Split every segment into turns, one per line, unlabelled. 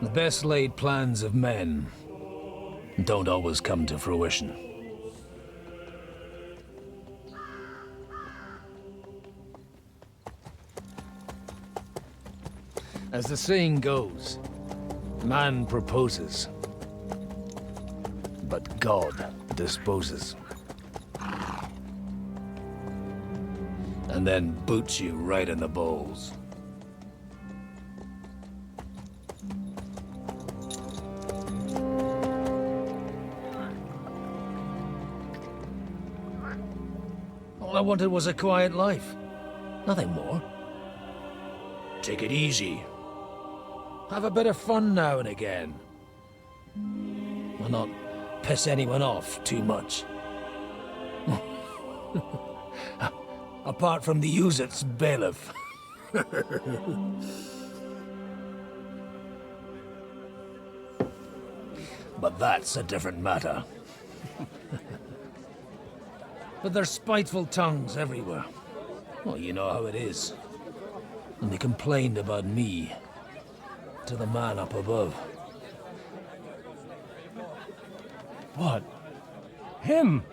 The best laid plans of men don't always come to fruition. As the saying goes, man proposes, but God disposes. And then boots you right in the balls. All I wanted was a quiet life. Nothing more. Take it easy. Have a bit of fun now and again. Well, not piss anyone off too much. Apart from the use-it's bailiff. But that's a different matter. But there's spiteful tongues everywhere. Well, you know how it is. And they complained about me to the man up above.
What? Him?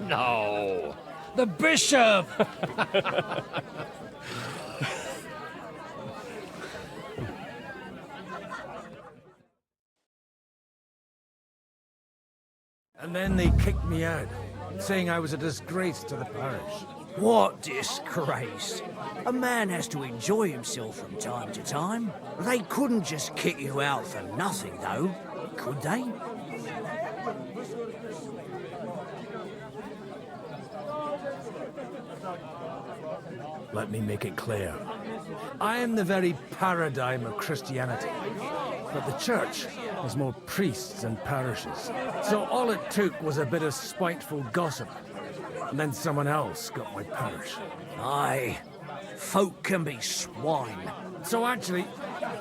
No! The bishop! And then they kicked me out, saying I was a disgrace to the parish.
What disgrace? A man has to enjoy himself from time to time. They couldn't just kick you out for nothing, though, could they?
Let me make it clear. I am the very paradigm of Christianity. But the church has more priests and parishes. So all it took was a bit of spiteful gossip. And then someone else got my parish.
Aye, folk can be swine.
So actually,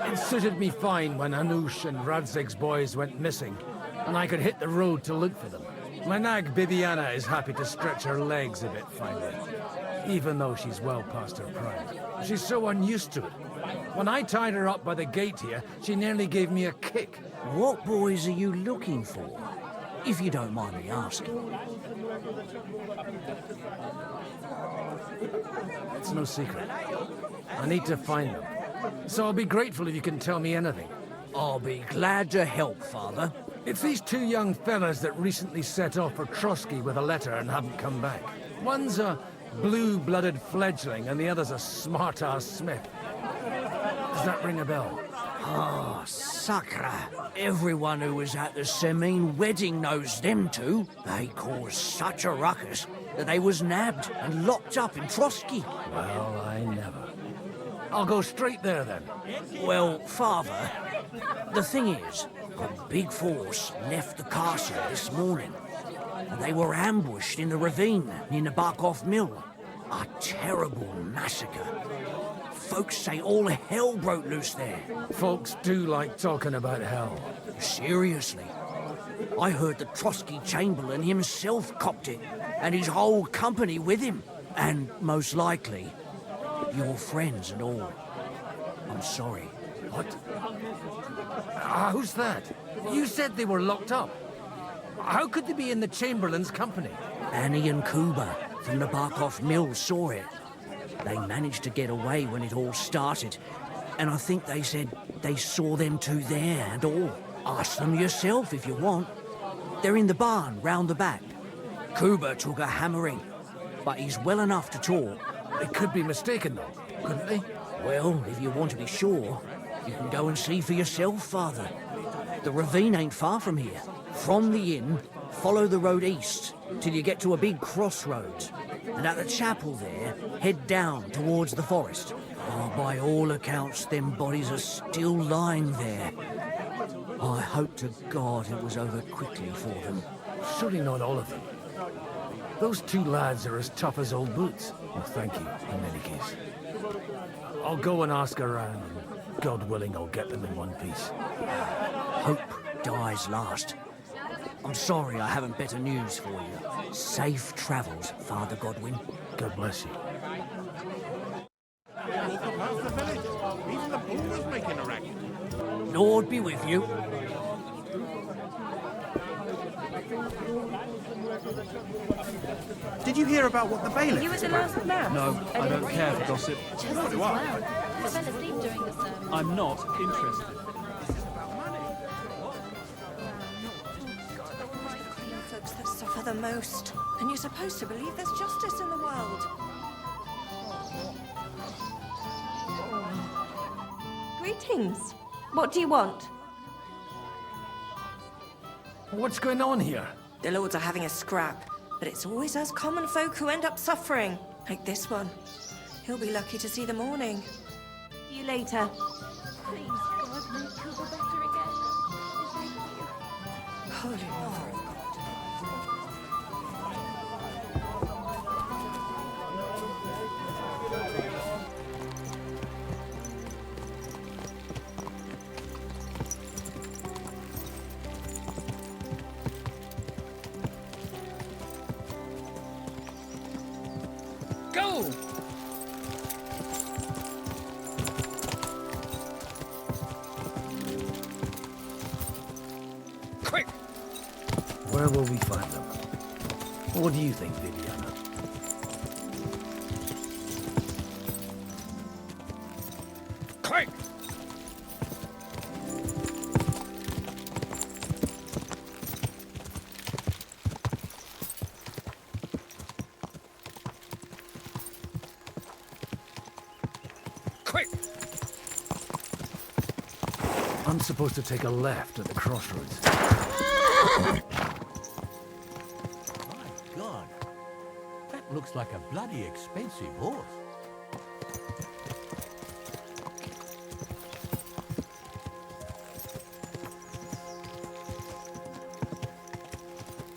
it suited me fine when Anush and Radzig's boys went missing, and I could hit the road to look for them. My nag Bibiana is happy to stretch her legs a bit finally, even though she's well past her prime. She's so unused to it. When I tied her up by the gate here, she nearly gave me a kick.
What boys are you looking for, if you don't mind me asking?
It's no secret. I need to find them. So I'll be grateful if you can tell me anything.
I'll be glad to help, Father.
It's these two young fellas that recently set off for Trotsky with a letter and haven't come back. One's a blue-blooded fledgling and the other's a smart-ass smith. Does that ring a bell?
Ah, Sakra. Everyone who was at the Semine wedding knows them two. They caused such a ruckus that they was nabbed and locked up in Trotsky.
Well, I never. I'll go straight there, then.
Well, Father, the thing is, a big force left the castle this morning, and they were ambushed in the ravine near the Barkov Mill. A terrible massacre. Folks say all hell broke loose there.
Folks do like talking about hell.
Seriously. I heard the Trotsky Chamberlain himself copped it, and his whole company with him. And most likely, your friends and all. I'm sorry.
What? Who's that? You said they were locked up. How could they be in the Chamberlain's company?
Annie and Kuba from the Barkov Mill saw it. They managed to get away when it all started, and I think they said they saw them two there and all. Ask them yourself if you want. They're in the barn round the back. Kuba took a hammering, but he's well enough to talk.
They could be mistaken, though, couldn't they?
Well, if you want to be sure, you can go and see for yourself, Father. The ravine ain't far from here. From the inn, follow the road east till you get to a big crossroads. And at the chapel there, head down towards the forest. Oh, by all accounts, them bodies are still lying there. I hope to God it was over quickly for them.
Surely not all of them. Those two lads are as tough as old boots. Well, thank you, in any case. I'll go and ask around, and God willing, I'll get them in one piece.
Hope dies last. I'm sorry I haven't better news for you. Safe travels, Father Godwin.
God bless you.
Walk past the village. Even the bull was making a racket.
Lord be with you.
Did you hear about what the bailiff?
You were the last man.
No, I don't care for gossip.
Just as well. I fell asleep during the sermon.
I'm not interested.
Folks that suffer the most. And you're supposed to believe there's justice in the world. Greetings. What do you want?
What's going on here?
The lords are having a scrap, but it's always us common folk who end up suffering. Like this one. He'll be lucky to see the morning. See you later.
Please, God, make Cooper better again. Thank you.
Holy Mother of God.
Go! Quick! Where will we find them? What do you think, Viviana? Quick! Quick! I'm supposed to take a left at the crossroads.
My God, that looks like a bloody expensive horse.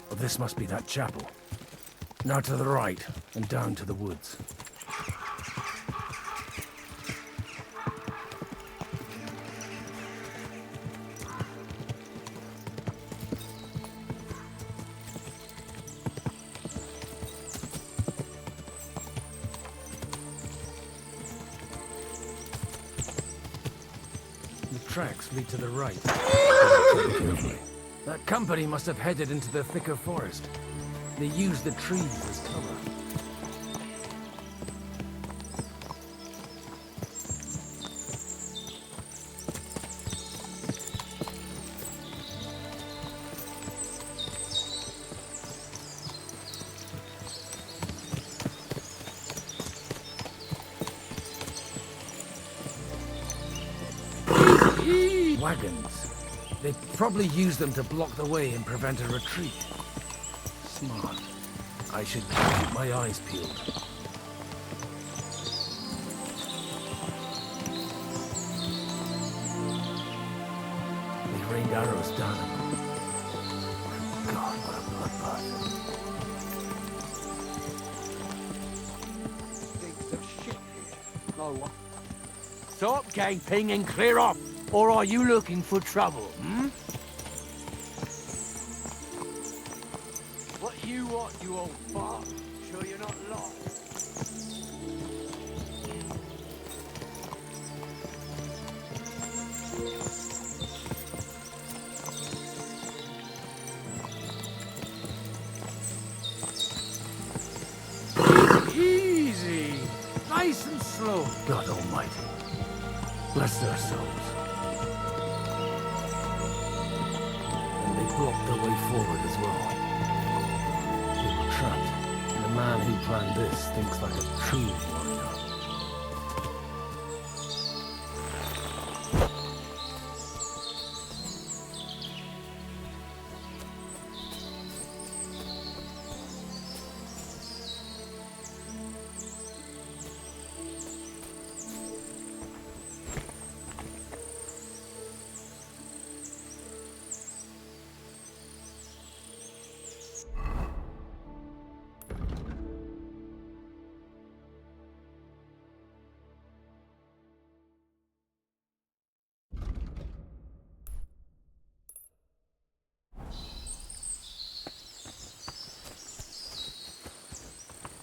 Well, this must be that chapel. Now to the right, and down to the woods. The tracks lead to the right. Carefully. That company must have headed into the thicker forest. They used the trees as cover. Wagons. They probably used them to block the way and prevent a retreat. Smart. I should keep my eyes peeled. They rained arrows down. God, what a bloodbath.
Pigs of shit here. No. Stop gaping and clear off, or are you looking for trouble, hmm? What you want, you old fart? Sure you're not lost?
Easy! Nice and slow. God almighty. Bless their souls. And they blocked their way forward as well. They were trapped, and the man who planned this thinks like a true warrior.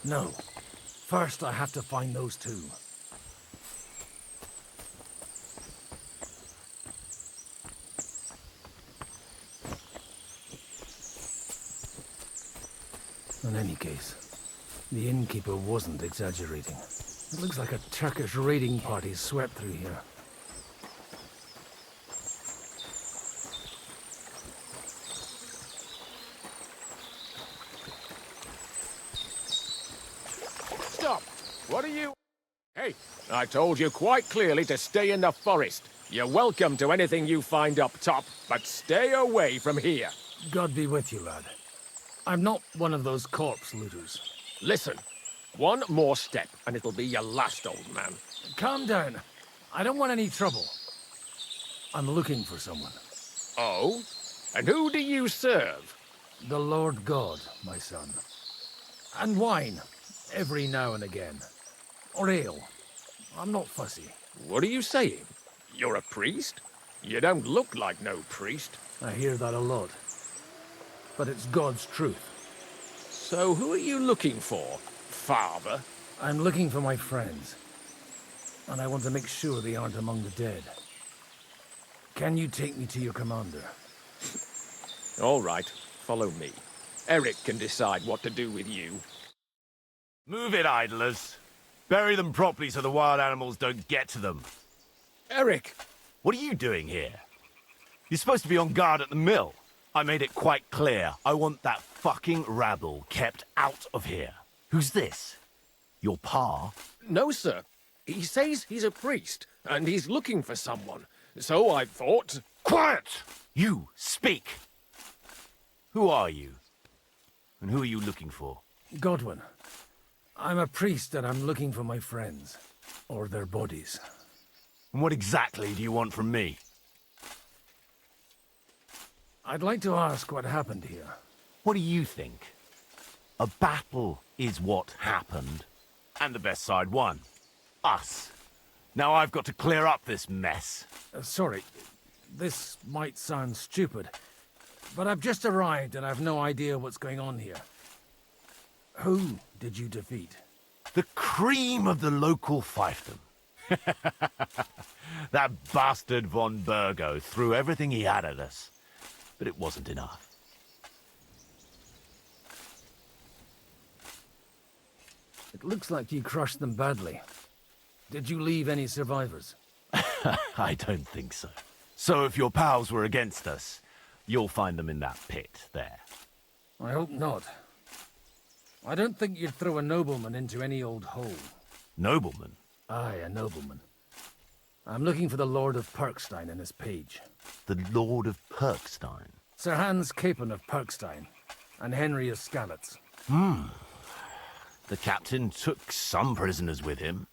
No. First, I have to find those two. In any case, the innkeeper wasn't exaggerating. It looks like a Turkish raiding party swept through here.
Stop! What are you... Hey, I told you quite clearly to stay in the forest. You're welcome to anything you find up top, but stay away from here.
God be with you, lad. I'm not one of those corpse looters.
Listen, one more step and it'll be your last, old man.
Calm down. I don't want any trouble. I'm looking for someone.
Oh? And who do you serve?
The Lord God, my son. And wine, every now and again. Or ale. I'm not fussy.
What are you saying? You're a priest? You don't look like no priest.
I hear that a lot. But it's God's truth.
So who are you looking for, father?
I'm looking for my friends. And I want to make sure they aren't among the dead. Can you take me to your commander?
All right, follow me. Eric can decide what to do with you.
Move it, idlers. Bury them properly so the wild animals don't get to them.
Eric!
What are you doing here? You're supposed to be on guard at the mill. I made it quite clear. I want that fucking rabble kept out of here. Who's this? Your pa?
No, sir. He says he's a priest, and he's looking for someone. So I thought...
Quiet! You, speak! Who are you? And who are you looking for?
Godwin. I'm a priest and I'm looking for my friends. Or their bodies.
And what exactly do you want from me?
I'd like to ask what happened here.
What do you think? A battle is what happened. And the best side won. Us. Now I've got to clear up this mess.
Sorry, this might sound stupid, but I've just arrived and I've no idea what's going on here. Who did you defeat?
The cream of the local fiefdom. That bastard von Burgo threw everything he had at us, but it wasn't enough.
It looks like you crushed them badly. Did you leave any survivors?
I don't think so. So if your pals were against us, you'll find them in that pit there.
I hope not. I don't think you'd throw a nobleman into any old hole.
Nobleman?
Aye, a nobleman. I'm looking for the Lord of Perkstein and his page.
The Lord of Perkstein?
Sir Hans Capon of Perkstein, and Henry of Skalitz.
The captain took some prisoners with him,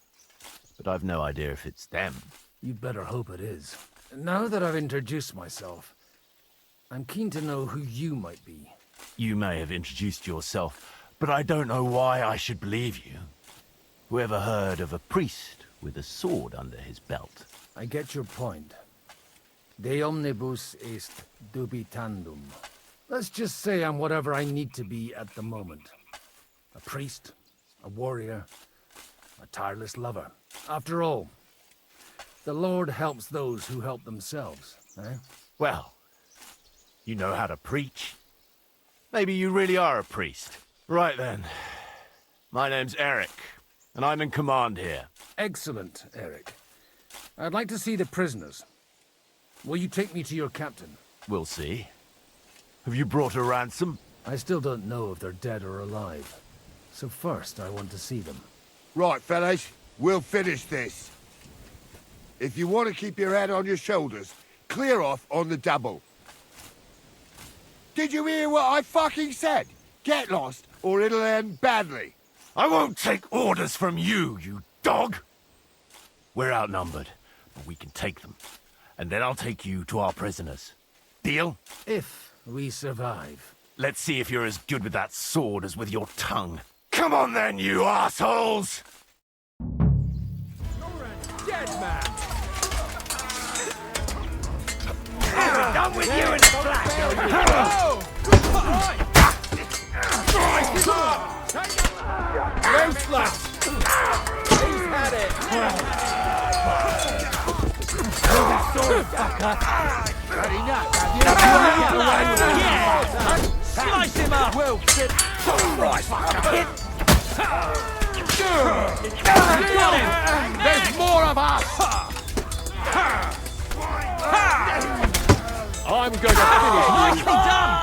but I've no idea if it's them.
You'd better hope it is. Now that I've introduced myself, I'm keen to know who you might be.
You may have introduced yourself, but I don't know why I should believe you. Whoever heard of a priest with a sword under his belt?
I get your point. De omnibus est dubitandum. Let's just say I'm whatever I need to be at the moment. A priest, a warrior, a tireless lover. After all, the Lord helps those who help themselves, eh?
Well, you know how to preach. Maybe you really are a priest. Right then. My name's Eric, and I'm in command here.
Excellent, Eric. I'd like to see the prisoners. Will you take me to your captain?
We'll see. Have you brought a ransom?
I still don't know if they're dead or alive. So first, I want to see them.
Right, fellas, we'll finish this. If you want to keep your head on your shoulders, clear off on the double. Did you hear what I fucking said? Get lost, or it'll end badly.
I won't take orders from you, you dog! We're outnumbered, but we can take them. And then I'll take you to our prisoners. Deal?
If we survive.
Let's see if you're as good with that sword as with your tongue. Come on then, you assholes!
Dead man!
We're done with you in a flash!
Loose, lads! He's had it!
Slice him up! Well,
There's more of us! I'm going to finish you!
Nicely done!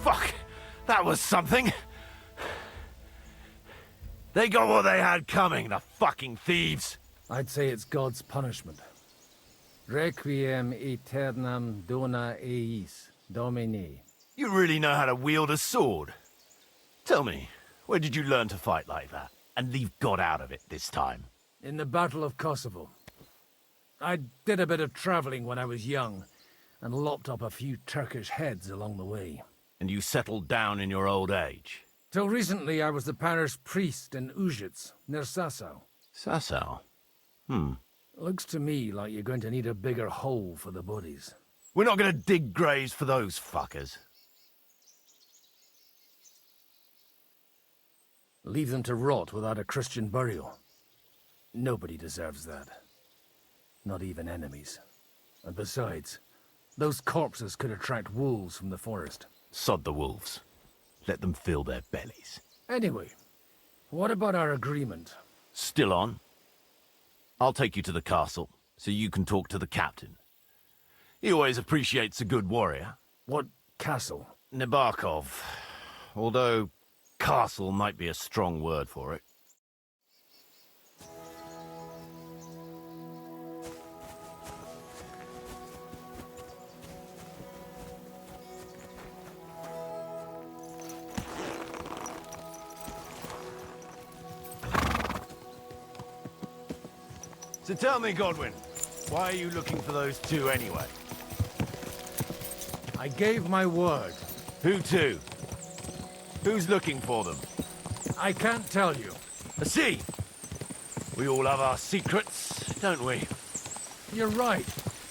Fuck! That was something! They got what they had coming, the fucking thieves!
I'd say it's God's punishment. Requiem aeternam dona eis, Domine.
You really know how to wield a sword? Tell me, where did you learn to fight like that? And leave God out of it this time?
In the Battle of Kosovo. I did a bit of traveling when I was young, and lopped up a few Turkish heads along the way.
And you settled down in your old age?
Till recently, I was the parish priest in Užice, near Sasau.
Sasau?
Looks to me like you're going to need a bigger hole for the bodies.
We're not gonna dig graves for those fuckers.
Leave them to rot without a Christian burial. Nobody deserves that. Not even enemies. And besides, those corpses could attract wolves from the forest.
Sod the wolves. Let them fill their bellies.
Anyway, what about our agreement?
Still on? I'll take you to the castle, so you can talk to the captain. He always appreciates a good warrior.
What castle?
Nabokov. Although, castle might be a strong word for it. So tell me, Godwin, why are you looking for those two anyway?
I gave my word.
Who to? Who's looking for them?
I can't tell you.
I see. We all have our secrets, don't we?
You're right,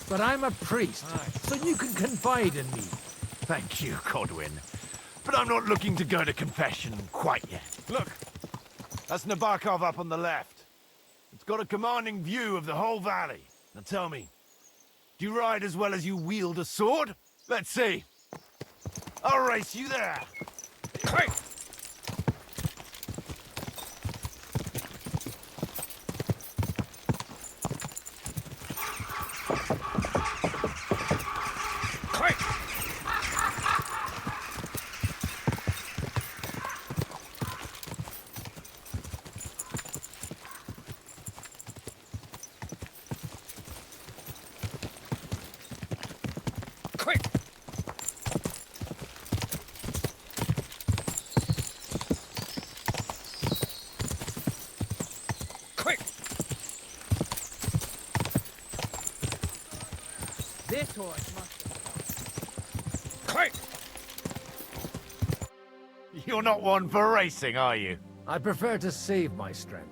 but I'm a priest, so you can confide in me.
Thank you, Godwin. But I'm not looking to go to confession quite yet. Look, that's Nabokov up on the left. It's got a commanding view of the whole valley. Now tell me, do you ride as well as you wield a sword? Let's see. I'll race you there. Quick! Quick!
Quick! Quick! This horse must... Quick!
You're not one for racing, are you?
I prefer to save my strength.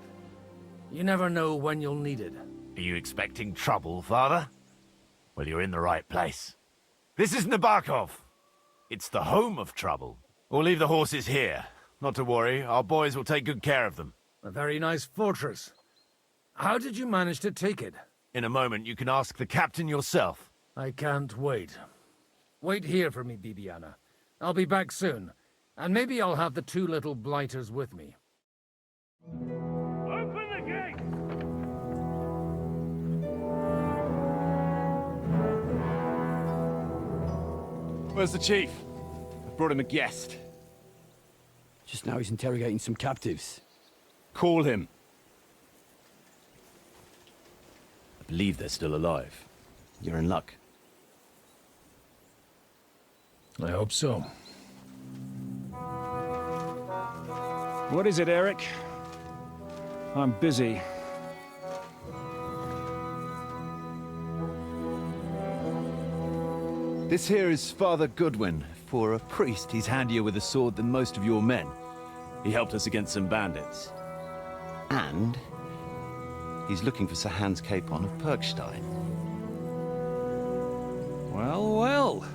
You never know when you'll need it.
Are you expecting trouble, Father? Well, you're in the right place. This is Nabokov. It's the home of trouble. We'll leave the horses here. Not to worry, our boys will take good care of them.
A very nice fortress. How did you manage to take it?
In a moment, you can ask the captain yourself.
I can't wait. Wait here for me, Bibiana. I'll be back soon. And maybe I'll have the two little blighters with me.
Open the gate!
Where's the chief? I brought him a guest.
Just now he's interrogating some captives.
Call him.
I believe they're still alive. You're in luck.
I hope so.
What is it, Eric? I'm busy.
This here is Father Goodwin. For a priest, he's handier with a sword than most of your men. He helped us against some bandits. And he's looking for Sir Hans Capon of Perkstein.
Well, well.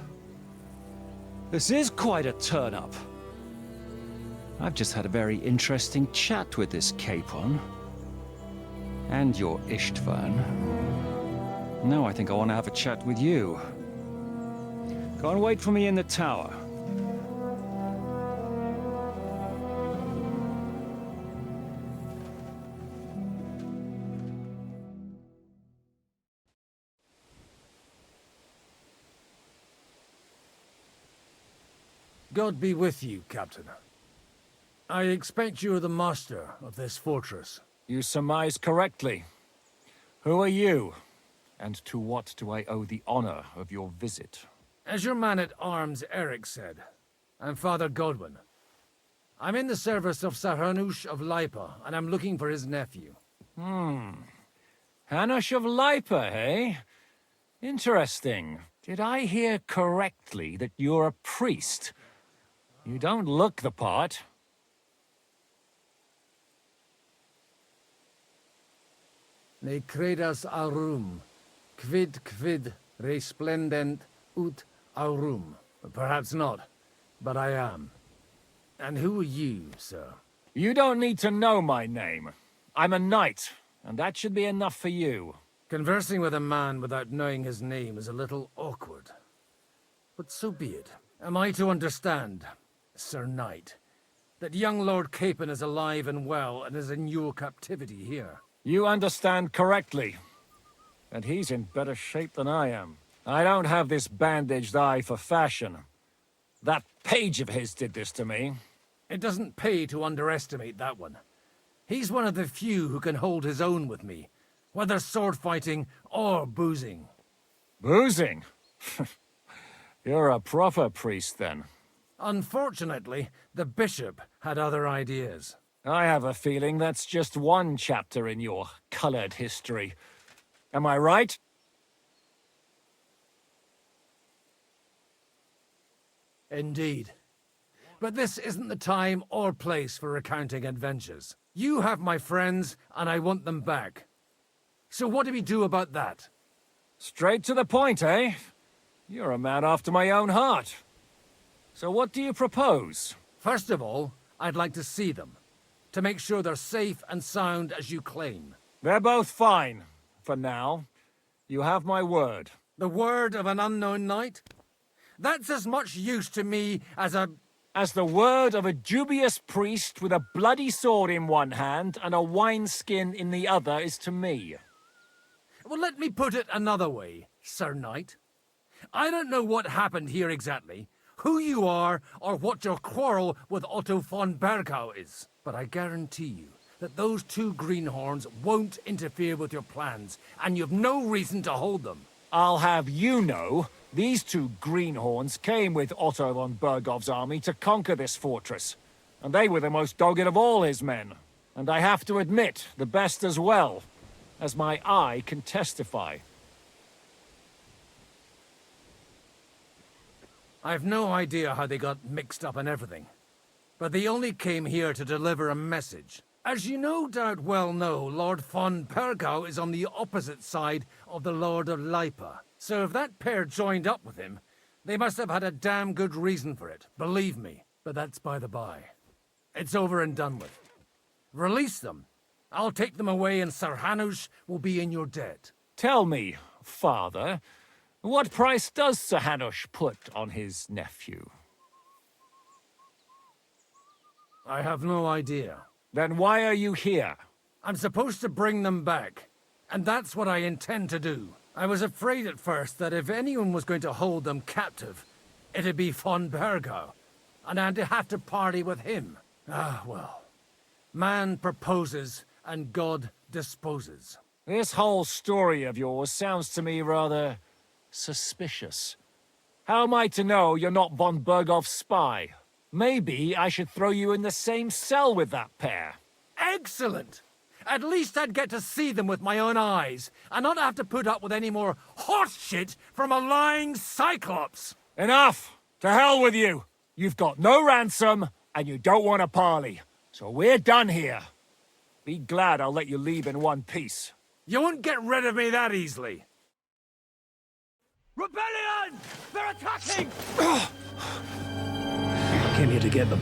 This is quite a turn-up. I've just had a very interesting chat with this Capon. And your Istvan. No, I think I want to have a chat with you. Go and wait for me in the tower.
God be with you, Captain. I expect you're the master of this fortress.
You surmise correctly. Who are you? And to what do I owe the honor of your visit?
As your man-at-arms Eric said, I'm Father Godwin. I'm in the service of Sir Hanush of Lipa, and I'm looking for his nephew.
Hanush of Lipa, eh? Interesting. Did I hear correctly that you're a priest? You don't look the part.
Ne credas aurum, quid resplendent ut aurum. Perhaps not, but I am. And who are you, sir?
You don't need to know my name. I'm a knight, and that should be enough for you.
Conversing with a man without knowing his name is a little awkward. But so be it. Am I to understand, Sir Knight, that young Lord Capon is alive and well and is in your captivity here?
You understand correctly. And he's in better shape than I am. I don't have this bandaged eye for fashion. That page of his did this to me.
It doesn't pay to underestimate that one. He's one of the few who can hold his own with me, whether sword fighting or boozing.
Boozing? You're a proper priest, then.
Unfortunately, the bishop had other ideas.
I have a feeling that's just one chapter in your colored history. Am I right?
Indeed. But this isn't the time or place for recounting adventures. You have my friends, and I want them back. So what do we do about that?
Straight to the point, eh? You're a man after my own heart. So what do you propose?
First of all, I'd like to see them, to make sure they're safe and sound as you claim.
They're both fine, for now. You have my word.
The word of an unknown knight? That's as much use to me as
the word of a dubious priest with a bloody sword in one hand and a wineskin in the other is to me.
Well, let me put it another way, Sir Knight. I don't know what happened here exactly, who you are, or what your quarrel with Otto von Bergau is. But I guarantee you that those two greenhorns won't interfere with your plans, and you've no reason to hold them.
I'll have you know, these two greenhorns came with Otto von Bergov's army to conquer this fortress, and they were the most dogged of all his men. And I have to admit, the best as well, as my eye can testify.
I've no idea how they got mixed up in everything, but they only came here to deliver a message. As you no doubt well know, Lord von Bergau is on the opposite side of the Lord of Lipa. So if that pair joined up with him, they must have had a damn good reason for it, believe me. But that's by the by. It's over and done with. Release them. I'll take them away and Sir Hanush will be in your debt.
Tell me, father, what price does Sir Hanush put on his nephew?
I have no idea.
Then why are you here?
I'm supposed to bring them back, and that's what I intend to do. I was afraid at first that if anyone was going to hold them captive, it'd be von Bergau, and I'd have to party with him. Ah, well. Man proposes, and God disposes.
This whole story of yours sounds to me rather suspicious. How am I to know you're not von Bergov's spy? Maybe I should throw you in the same cell with that pair.
Excellent! At least I'd get to see them with my own eyes, and not have to put up with any more horse shit from a lying cyclops!
Enough! To hell with you! You've got no ransom, and you don't want a parley. So we're done here. Be glad I'll let you leave in one piece.
You won't get rid of me that easily.
Rebellion! They're attacking!
I came here to get them,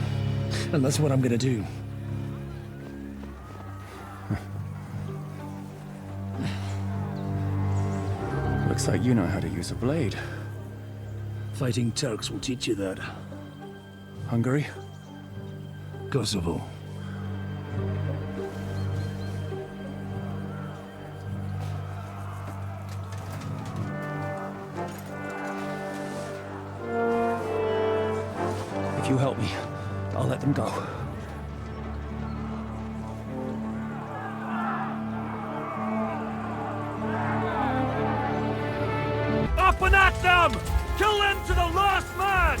and that's what I'm gonna do.
Looks like you know how to use a blade.
Fighting Turks will teach you that.
Hungary?
Kosovo.
If you help me, I'll let them go. Up and at them! Kill them to the last man!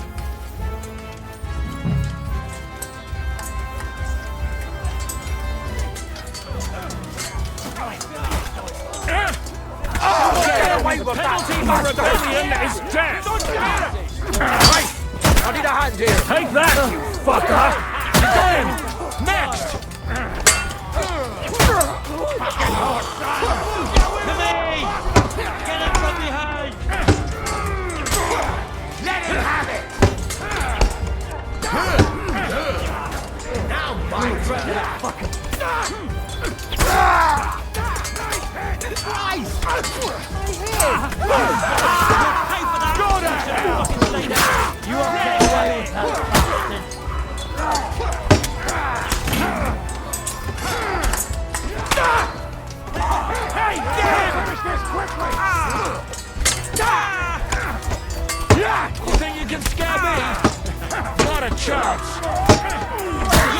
Get away with that! Penalty for rebellion is death!
I need a hand here.
Take that, you fucker! Again! Next!
To me! Get him from behind! Let him have it! Now, my brother! Christ! You are getting away with that, Hey, get him! Finish this quickly!
You think you can scare me? Not a chance!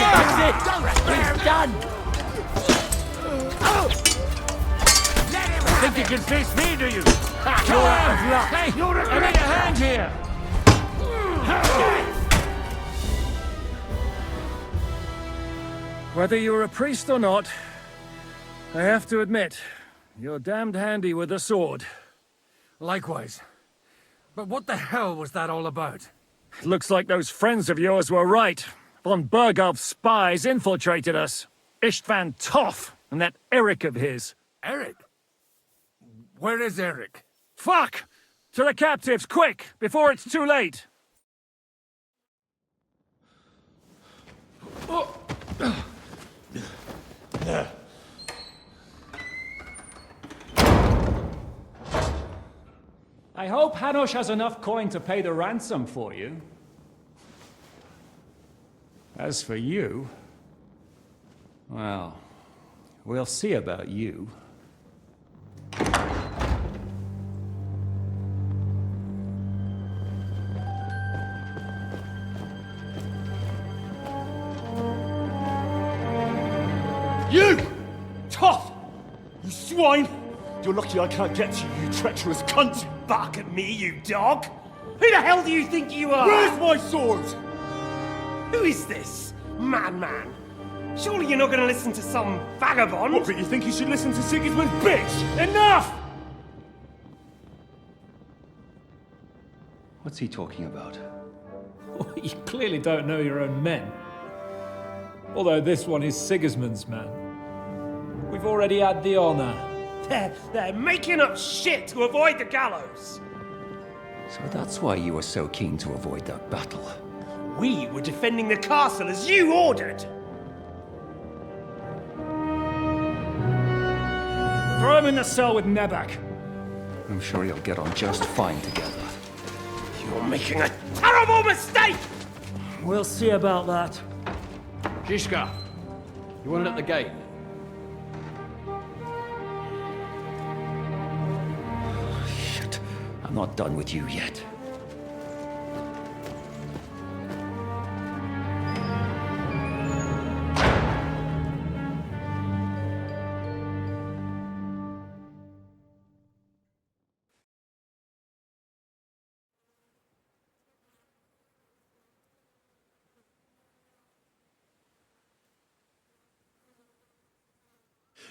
That's it! He's done!
Think you can face me, do you? You're out of luck! Hey, I need a hand here! Whether you're a priest or not, I have to admit, you're damned handy with a sword.
Likewise. But what the hell was that all about?
Looks like those friends of yours were right. Von Bergov's spies infiltrated us. Istvan Toth and that Eric of his.
Eric? Where is Eric?
Fuck! To the captives, quick, before it's too late!
I hope Hanush has enough coin to pay the ransom for you. As for you... well, we'll see about you.
You! Tough! You swine! You're lucky I can't get to you, you treacherous cunt! Bark at me, you dog! Who the hell do you think you are? Where's my sword? Who is this? Madman! Surely you're not gonna listen to some vagabond? What, but you think you should listen to Sigismund's bitch? Enough!
What's he talking about?
Well, you clearly don't know your own men. Although this one is Sigismund's man. We've already had the honor.
They're making up shit to avoid the gallows!
So that's why you were so keen to avoid that battle.
We were defending the castle as you ordered!
Throw him in the cell with Nebak.
I'm sure you'll get on just fine together.
You're making a terrible mistake!
We'll see about that.
Shishka, you want it at the gate?
Shit, I'm not done with you yet.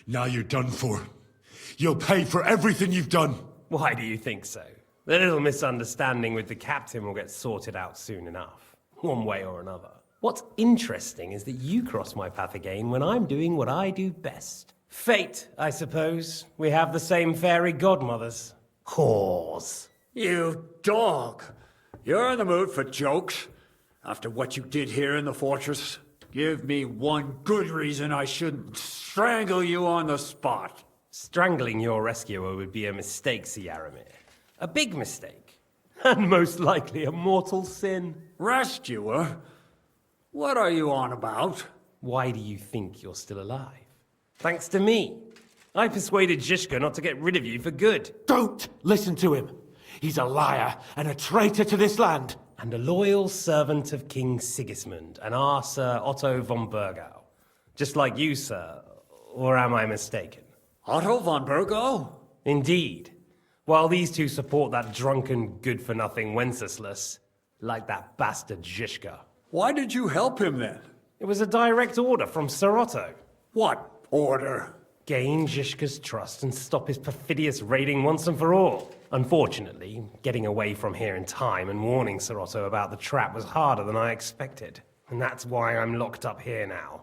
Now you're done for. You'll pay for everything you've done.
Why do you think so? The little misunderstanding with the captain will get sorted out soon enough, one way or another. What's interesting is that you cross my path again when I'm doing what I do best. Fate, I suppose. We have the same fairy godmothers. Whores.
You dog! You're in the mood for jokes? After what you did here in the fortress? Give me one good reason I shouldn't strangle you on the spot.
Strangling your rescuer would be a mistake, Sir Yaramir. A big mistake. And most likely a mortal sin.
Rescuer? What are you on about?
Why do you think you're still alive? Thanks to me. I persuaded Zhishka not to get rid of you for good.
Don't listen to him. He's a liar and a traitor to this land.
And a loyal servant of King Sigismund and our Sir Otto von Burgau. Just like you, sir. Or am I mistaken?
Otto von Burgau?
Indeed. While these two support that drunken, good-for-nothing Wenceslas, like that bastard Zhishka.
Why did you help him then?
It was a direct order from Sir Otto.
What order?
Gain Zhishka's trust and stop his perfidious raiding once and for all. Unfortunately, getting away from here in time and warning Sir Otto about the trap was harder than I expected. And that's why I'm locked up here now.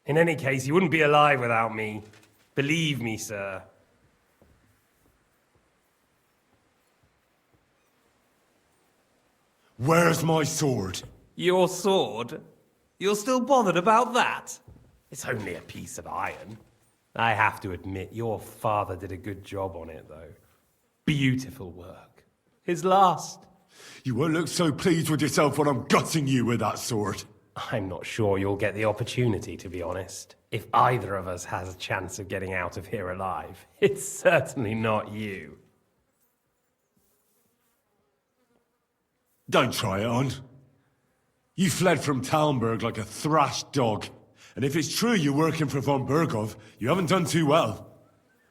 In any case, you wouldn't be alive without me. Believe me, sir.
Where's my sword?
Your sword? You're still bothered about that? It's only a piece of iron. I have to admit, your father did a good job on it, though. Beautiful work. His last.
You won't look so pleased with yourself when I'm gutting you with that sword.
I'm not sure you'll get the opportunity, to be honest. If either of us has a chance of getting out of here alive, it's certainly not you.
Don't try it on. You fled from Talmberg like a thrashed dog. And if it's true you're working for von Burgov, you haven't done too well.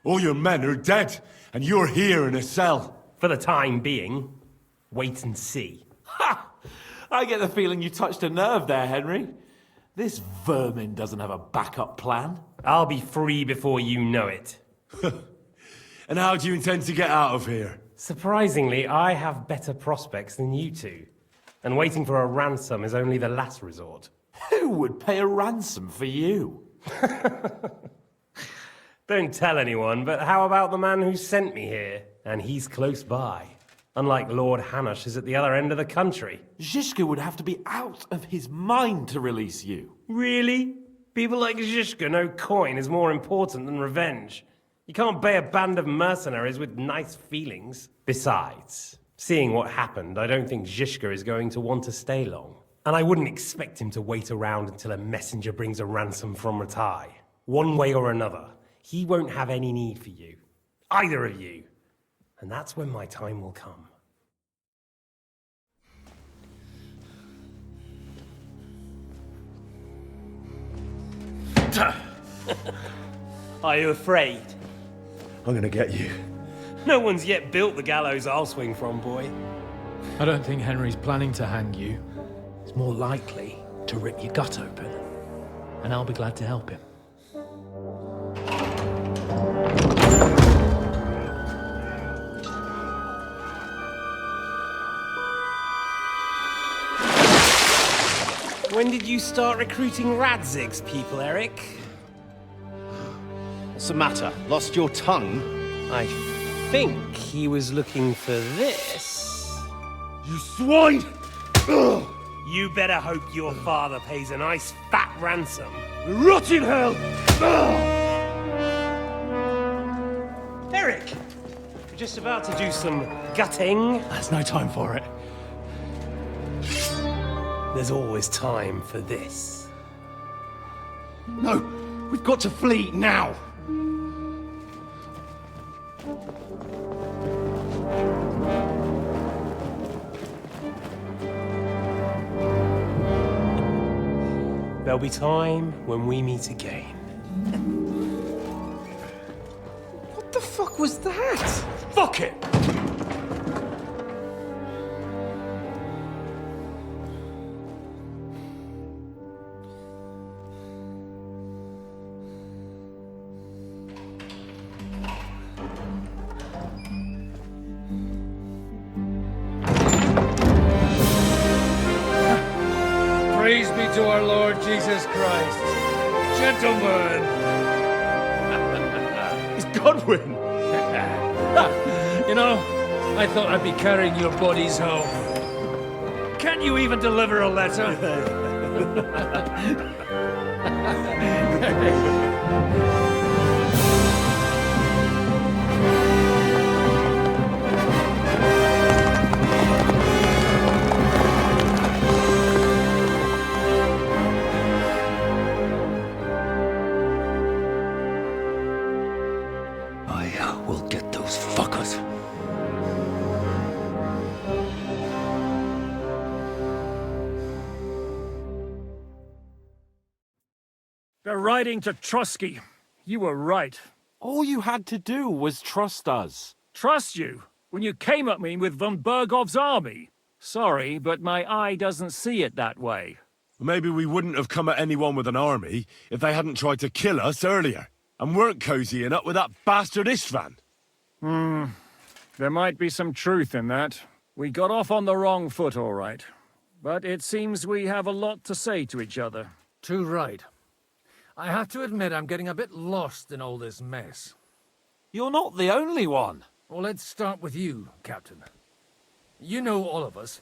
All your men are dead, and you're here in a cell.
For the time being, wait and see.
Ha! I get the feeling you touched a nerve there, Henry. This vermin doesn't have a backup plan.
I'll be free before you know it.
And how do you intend to get out of here?
Surprisingly, I have better prospects than you two. And waiting for a ransom is only the last resort.
Who would pay a ransom for you?
Don't tell anyone, but how about the man who sent me here? And he's close by. Unlike Lord Hanush is at the other end of the country.
Zhishka would have to be out of his mind to release you.
Really? People like Zhishka know coin is more important than revenge. You can't pay a band of mercenaries with nice feelings. Besides, seeing what happened, I don't think Zhishka is going to want to stay long. And I wouldn't expect him to wait around until a messenger brings a ransom from Ratai. One way or another, he won't have any need for you. Either of you. And that's when my time will come. Are you afraid?
I'm gonna get you.
No one's yet built the gallows I'll swing from, boy.
I don't think Henry's planning to hang you. He's more likely to rip your gut open. And I'll be glad to help him.
When did you start recruiting Radzig's people, Eric?
What's the matter? Lost your tongue?
I think he was looking for this.
You swine! Ugh.
You better hope your father pays a nice fat ransom.
Rot in hell! Ugh.
Eric! We're just about to do some gutting.
There's no time for it.
There's always time for this.
No! We've got to flee now!
There'll be time when we meet again.
What the fuck was that? Fuck it!
Praise be to our Lord Jesus Christ. Gentlemen!
It's Godwin!
You know, I thought I'd be carrying your bodies home. Can't you even deliver a letter?
They're riding to Trotsky. You were right.
All you had to do was trust us.
Trust you? When you came at me with von Bergov's army? Sorry, but my eye doesn't see it that way.
Maybe we wouldn't have come at anyone with an army if they hadn't tried to kill us earlier, and weren't cozying up with that bastard Istvan.
There might be some truth in that. We got off on the wrong foot, all right. But it seems we have a lot to say to each other.
Too right. I have to admit I'm getting a bit lost in all this mess.
You're not the only one.
Well, let's start with you, Captain. You know all of us,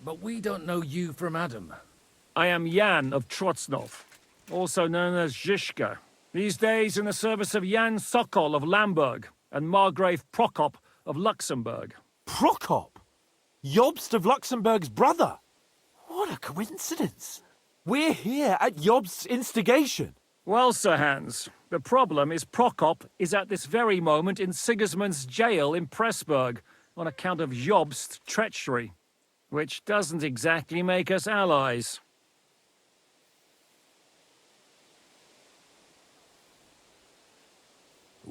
but we don't know you from Adam.
I am Jan of Trotsnov, also known as Zhishka. These days in the service of Jan Sokol of Lamberg and Margrave Prokop of Luxembourg.
Prokop? Jobst of Luxembourg's brother? What a coincidence. We're here at Jobst's instigation.
Well, Sir Hans, the problem is Prokop is at this very moment in Sigismund's jail in Pressburg on account of Jobst's treachery, which doesn't exactly make us allies.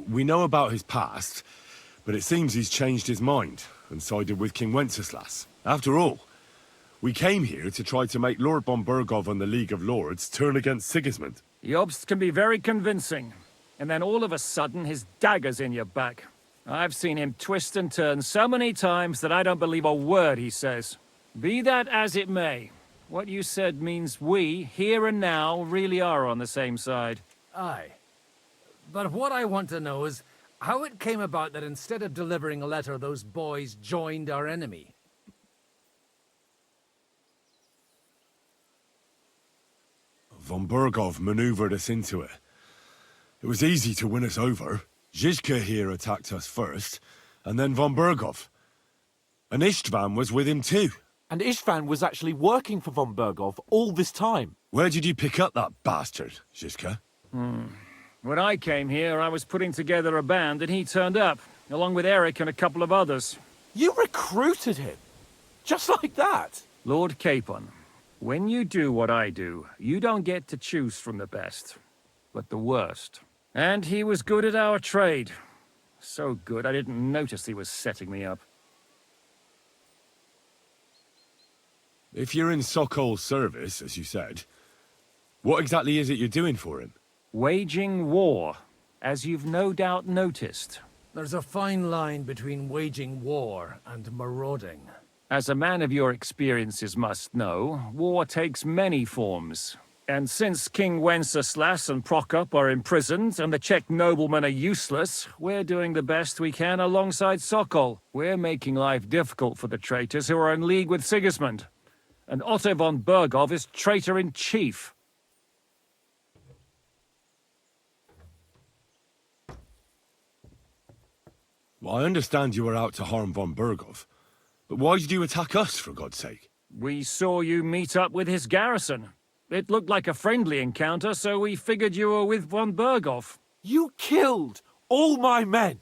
We know about his past, but it seems he's changed his mind and sided with King Wenceslas. After all, we came here to try to make Lord von Bergov and the League of Lords turn against Sigismund.
Jobst can be very convincing, and then all of a sudden his dagger's in your back. I've seen him twist and turn so many times that I don't believe a word he says. Be that as it may, what you said means we, here and now, really are on the same side.
Aye. But what I want to know is how it came about that instead of delivering a letter, those boys joined our enemy.
Von Bergov maneuvered us into it. It was easy to win us over. Zhizka here attacked us first, and then von Bergov. And Istvan was with him too.
And Istvan was actually working for von Bergov all this time.
Where did you pick up that bastard, Zhizka?
When I came here, I was putting together a band, and he turned up, along with Eric and a couple of others.
You recruited him? Just like that?
Lord Capon, when you do what I do, you don't get to choose from the best, but the worst. And he was good at our trade. So good, I didn't notice he was setting me up.
If you're in Sokol's service, as you said, what exactly is it you're doing for him?
Waging war, as you've no doubt noticed.
There's a fine line between waging war and marauding.
As a man of your experiences must know, war takes many forms. And since King Wenceslas and Prokop are imprisoned and the Czech noblemen are useless, we're doing the best we can alongside Sokol. We're making life difficult for the traitors who are in league with Sigismund. And Otto von Bergov is traitor-in-chief.
Well, I understand you were out to harm von Bergov, but why did you attack us, for God's sake?
We saw you meet up with his garrison. It looked like a friendly encounter, so we figured you were with von Bergov.
You killed all my men.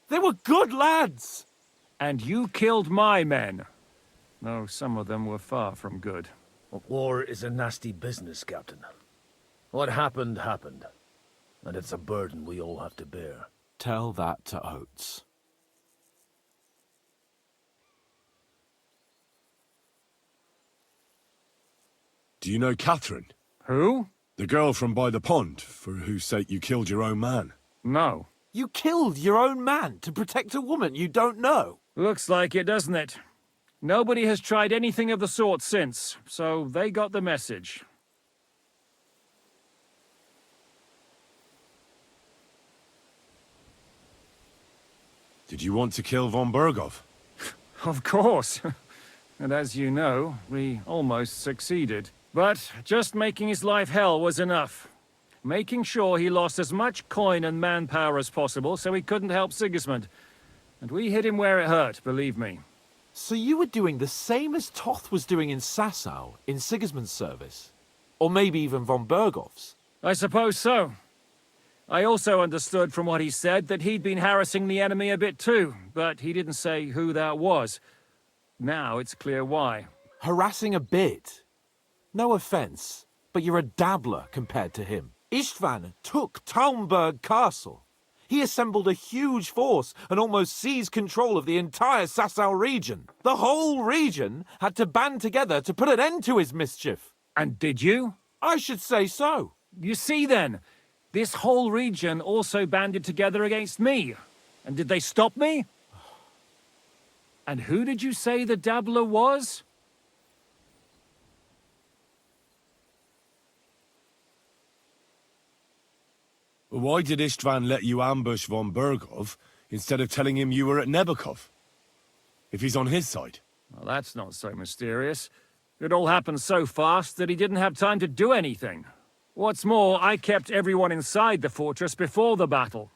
They were good lads.
And you killed my men. Though some of them were far from good.
War is a nasty business, Captain. What happened, happened. And it's a burden we all have to bear.
Tell that to Oates.
Do you know Catherine?
Who?
The girl from by the pond, for whose sake you killed your own man.
No.
You killed your own man to protect a woman you don't know?
Looks like it, doesn't it? Nobody has tried anything of the sort since, so they got the message.
Did you want to kill von Bergov?
Of course. And as you know, we almost succeeded. But just making his life hell was enough. Making sure he lost as much coin and manpower as possible so he couldn't help Sigismund. And we hit him where it hurt, believe me.
So you were doing the same as Toth was doing in Sasau, in Sigismund's service? Or maybe even von Bergov's?
I suppose so. I also understood from what he said that he'd been harassing the enemy a bit too, but he didn't say who that was. Now it's clear why.
Harassing a bit? No offense, but you're a dabbler compared to him. Istvan took Talmberg Castle. He assembled a huge force and almost seized control of the entire Sasau region. The whole region had to band together to put an end to his mischief.
And did you?
I should say so.
You see then, this whole region also banded together against me. And did they stop me? And who did you say the dabbler was?
Why did Istvan let you ambush von Bergov instead of telling him you were at Nebukov? If he's on his side.
Well, that's not so mysterious. It all happened so fast that he didn't have time to do anything. What's more, I kept everyone inside the fortress before the battle.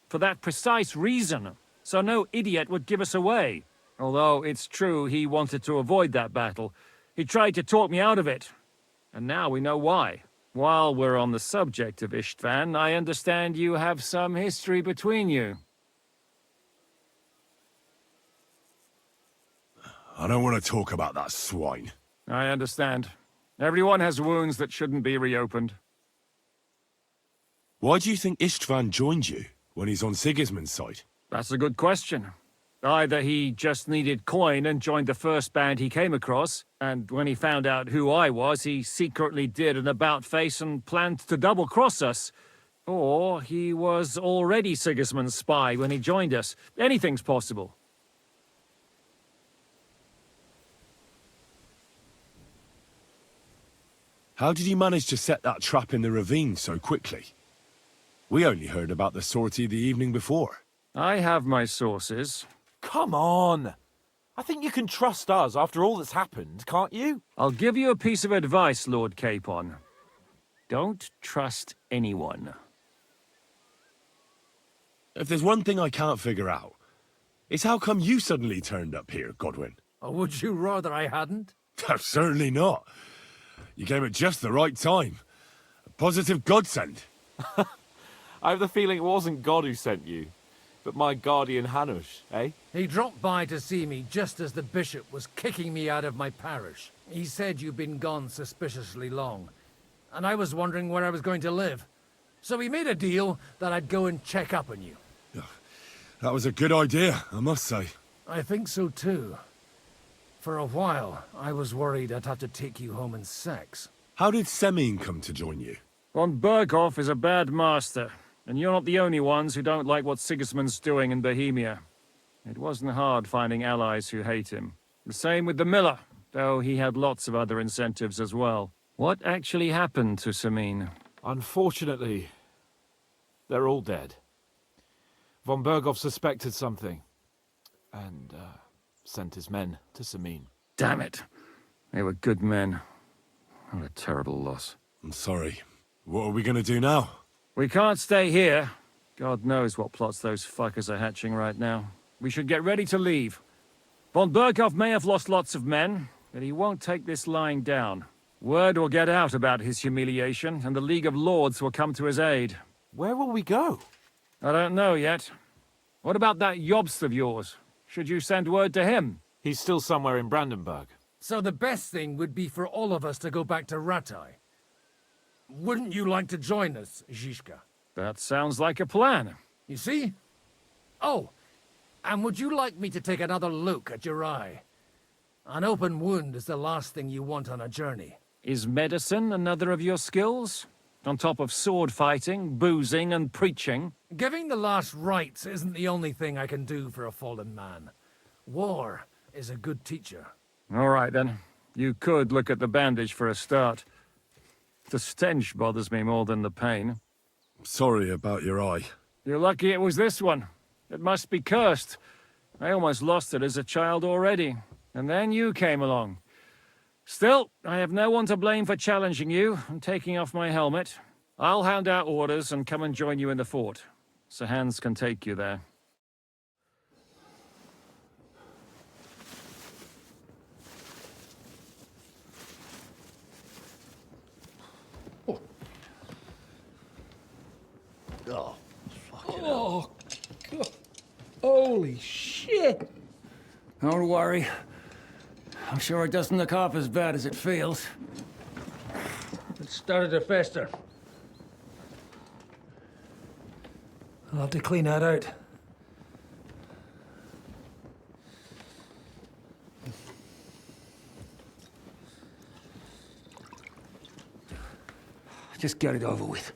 For that precise reason, so no idiot would give us away. Although it's true he wanted to avoid that battle. He tried to talk me out of it. And now we know why. While we're on the subject of Istvan, I understand you have some history between you.
I don't want to talk about that swine.
I understand. Everyone has wounds that shouldn't be reopened.
Why do you think Istvan joined you when he's on Sigismund's side?
That's a good question. Either he just needed coin and joined the first band he came across, and when he found out who I was, he secretly did an about-face and planned to double-cross us. Or he was already Sigismund's spy when he joined us. Anything's possible.
How did you manage to set that trap in the ravine so quickly? We only heard about the sortie the evening before.
I have my sources.
Come on! I think you can trust us after all that's happened, can't you?
I'll give you a piece of advice, Lord Capon. Don't trust anyone.
If there's one thing I can't figure out, it's how come you suddenly turned up here, Godwin?
Or would you rather I hadn't?
Certainly not. You came at just the right time. A positive godsend.
I have the feeling it wasn't God who sent you, but my guardian Hanush, eh?
He dropped by to see me just as the bishop was kicking me out of my parish. He said you'd been gone suspiciously long, and I was wondering where I was going to live. So we made a deal that I'd go and check up on you.
That was a good idea, I must say.
I think so too. For a while, I was worried I'd have to take you home in sex.
How did Semyon come to join you?
Von Berghoff is a bad master, and you're not the only ones who don't like what Sigismund's doing in Bohemia. It wasn't hard finding allies who hate him. The same with the miller, though he had lots of other incentives as well. What actually happened to Semyon?
Unfortunately, they're all dead. Von Berghoff suspected something, and sent his men to Semyon.
Damn it. They were good men. What a terrible loss.
I'm sorry. What are we gonna do now?
We can't stay here. God knows what plots those fuckers are hatching right now. We should get ready to leave. Von Berghoff may have lost lots of men, but he won't take this lying down. Word will get out about his humiliation, and the League of Lords will come to his aid.
Where will we go?
I don't know yet. What about that Jobst of yours? Should you send word to him?
He's still somewhere in Brandenburg.
So the best thing would be for all of us to go back to Ratai. Wouldn't you like to join us, Zizka?
That sounds like a plan.
You see? Oh, and would you like me to take another look at your eye? An open wound is the last thing you want on a journey.
Is medicine another of your skills? On top of sword fighting, boozing, and preaching?
Giving the last rites isn't the only thing I can do for a fallen man. War is a good teacher.
All right, then. You could look at the bandage for a start. The stench bothers me more than the pain.
Sorry about your eye.
You're lucky it was this one. It must be cursed. I almost lost it as a child already. And then you came along. Still, I have no one to blame for challenging you and taking off my helmet. I'll hand out orders and come and join you in the fort. Sir Hans can take you there.
Oh, fucking hell. God. Holy shit!
Don't worry. I'm sure it doesn't look half as bad as it feels.
It started to fester.
I'll have to clean that out. Just get it over with.